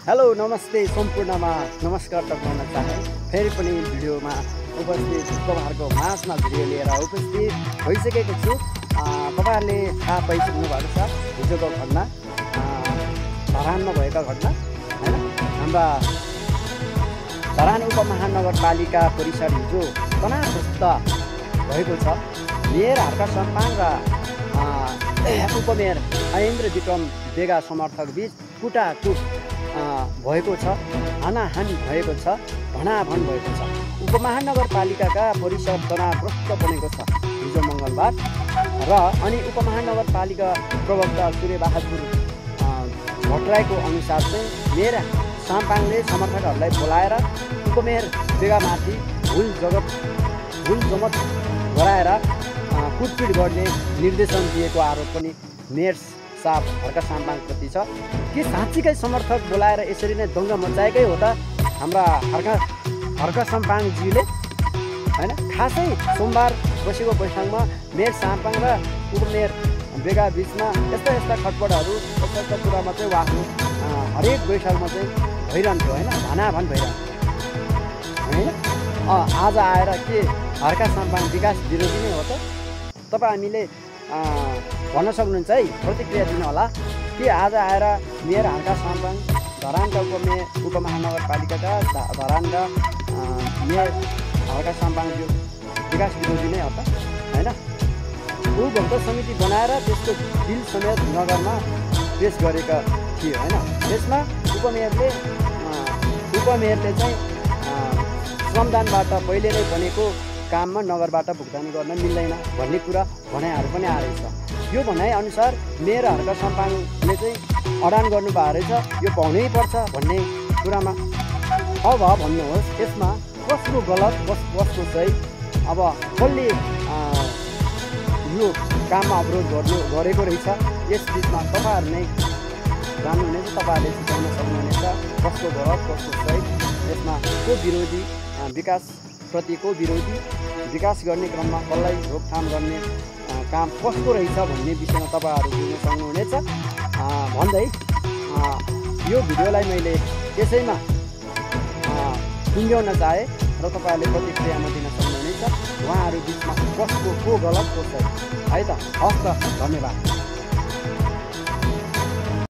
Hello नमस्ते सम्पूर्णमा नमस्कार भन्न चाहे फेरि पनि भिडियोमा उपस्थित तपाईँहरूको माझमा भिडियो लिएर उपस्थित भइसकेको छु। तपाईँहरूले थाहा पाइसक्नु भएको छ हिजोको घटना, धरानमा भएका घटना हैन। हाम्रा धरान उपमहानगरपालिका परिसर हिजो तनावग्रस्त भएको छ। मेयर हर्का सम्पाङ र उपमेयर आयेन्द्र विक्रम बेगा समर्थक बीच कुटाकुट भएको छ, हानाहानी भएको छ, भनाभन भएको छ। उपमहानगरपालिकाका परिसर तनावग्रस्त बनेको छ हिजो मङ्गलबार र अनि उपमहानगरपालिका प्रवक्ता सूर्यबहादुर भट्टराईको अनुसार चाहिँ मेयर साम्पाङले समर्थकहरूलाई बोलाएर उपमेयर बेगामाथि हुलजमत गराएर कुटपिट गर्ने निर्देशन दिएको आरोप पनि मेयर साहब हर्का साम्पाङप्रति छ। के साँच्चीकै समर्थक बोलाएर यसरी नै दङ्गा मचाएकै हो त हाम्रा हर्का साम्पाङजीले हैन? खासै सोमबार बसेको बैठकमा मेयर साम्पाङ र उपमेयर बेगा बिचमा यस्ता खटपटहरू यस्ता कुरामा चाहिँ आफ्नो हरेक बैठकमा चाहिँ भइरहन्थ्यो हैन, भनाभन भइरहन्थ्यो हैन। आज आएर के हर्का साम्पाङ विकास विरोधी नै हो त? तपाईँ हामीले भन्न सक्नुहुन्छ है, प्रतिक्रिया दिनु होला। कि आज आएर मेयर हर्का साम्पाङ धरानका उपमहानगरपालिकाका धरानका मेयर हर्का साम्पाङज्यू विकास विरोधी नै हो त हैन? उपभोक्ता समिति बनाएर त्यसको बिल समेत नगरमा पेश गरेका थियो हैन। त्यसमा उपमेयरले चाहिँ श्रमदानबाट पहिले नै बनेको काममा नगरबाट भुक्तानी गर्न मिल्दैन भन्ने कुरा भनाइहरू पनि आएको छ। यो भनाइअनुसार मेयर हर्का साम्पाङले चाहिँ अडान गर्नुभएको रहेछ, यो पाउनै पर्छ भन्ने कुरामा। अब भन्नुहोस् यसमा कसको गलत कसको सही? अब कसले यो काममा अवरोध गरेको रहेछ? यस बिचमा तपाईँहरू नै जान्नुहुनेछ, तपाईँहरूले सिकाउन सक्नुहुनेछ कसको गलत कसको सही। यसमा को विरोधी, विकासप्रति को विरोधी, विकास गर्ने क्रममा कसलाई रोकथाम गर्ने काम कसको रहेछ भन्ने विषयमा तपाईँहरू बुझ्न सक्नुहुनेछ भन्दै यो भिडियोलाई मैले त्यसैमा टुङ्ग्याउन चाहे र तपाईँहरूले प्रतिक्रियामा दिन सक्नुहुनेछ। उहाँहरू बिचमा कसको को गलत को सही है त? हस् त, धन्यवाद।